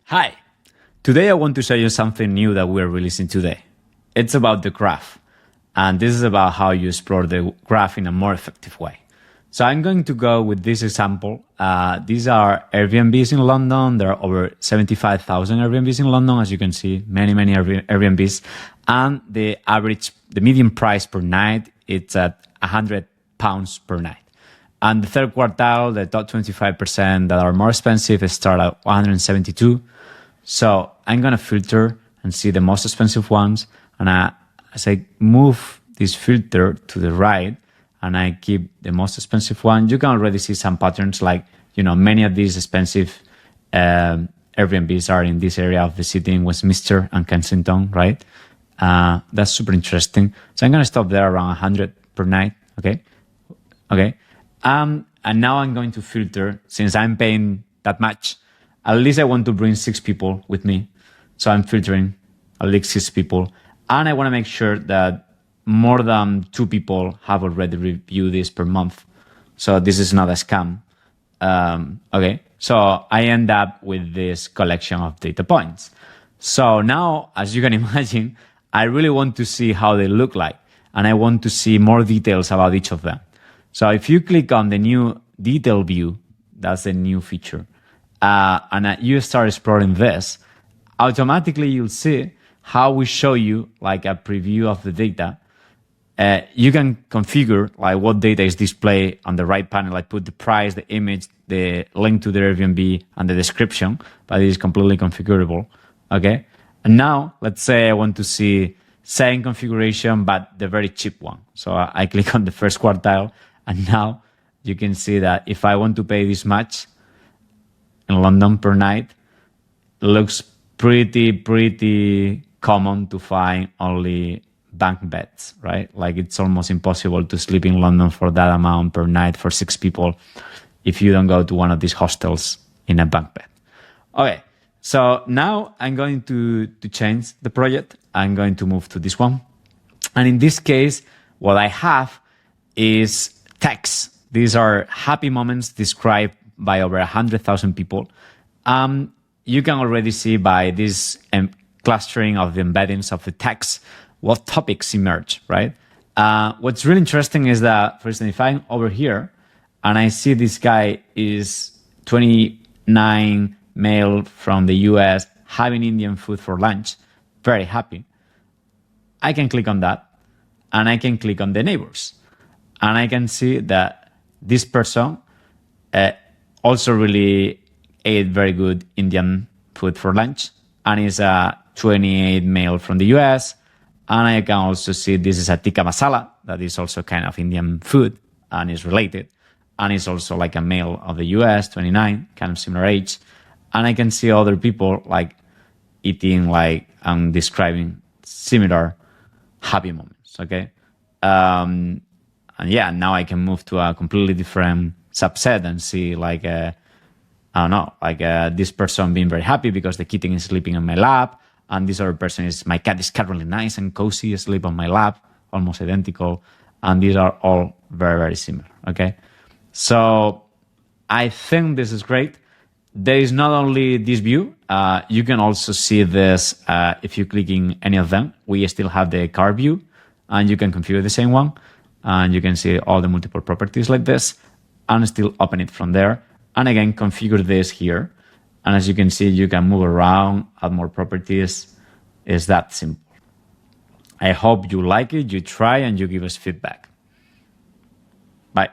Hi! Today I want to show you something new that we're releasing today. It's about the graph, and this is about how you explore the graph in a more effective way. So I'm going to go with this example. These are Airbnbs in London. There are over 75,000 Airbnbs in London, as you can see, many Airbnbs. And the median price per night, it's at £100 per night. And the third quartile, the top 25% that are more expensive, start at 172. So I'm going to filter and see the most expensive ones. And as I move this filter to the right and I keep the most expensive one, you can already see some patterns like, many of these expensive Airbnbs are in this area of the city in Westminster and Kensington, right? That's super interesting. So I'm going to stop there around 100 per night. Okay. And now I'm going to filter, since I'm paying that much, at least I want to bring 6 people with me. So I'm filtering at least 6 people. And I want to make sure that more than 2 people have already reviewed this per month. So this is not a scam. Okay. So I end up with this collection of data points. So now, as you can imagine, I really want to see how they look like. And I want to see more details about each of them. So if you click on the new detail view, that's a new feature, and you start exploring this, automatically you'll see how we show you like a preview of the data. You can configure like what data is displayed on the right panel, like put the price, the image, the link to the Airbnb, and the description, but it is completely configurable. Okay. And now let's say I want to see same configuration, but the very cheap one. So I click on the first quartile. And now you can see that if I want to pay this much in London per night, it looks pretty common to find only bank beds, right? Like it's almost impossible to sleep in London for that amount per night for 6 people if you don't go to one of these hostels in a bank bed. Okay, so now I'm going to change the project. I'm going to move to this one. And in this case, what I have is text. These are happy moments described by over 100,000 people. You can already see by this clustering of the embeddings of the text what topics emerge, right? What's really interesting is that, for instance, if I'm over here and I see this guy is 29 male from the US having Indian food for lunch, very happy. I can click on that and I can click on the neighbors. And I can see that this person also really ate very good Indian food for lunch and is a 28 male from the US. And I can also see this is a tikka masala that is also kind of Indian food and is related. And is also like a male of the US, 29, kind of similar age. And I can see other people like eating like and describing similar happy moments, okay? And yeah, now I can move to a completely different subset and see like, I don't know, like this person being very happy because the kitten is sleeping on my lap. And this other person is, my cat is currently nice and cozy, asleep on my lap, almost identical. And these are all very similar, okay? So I think this is great. There is not only this view, you can also see this if you click in any of them. We still have the car view and you can configure the same one. And you can see all the multiple properties like this and still open it from there. And again, configure this here. And as you can see, you can move around, add more properties. It's that simple. I hope you like it, you try, and you give us feedback. Bye.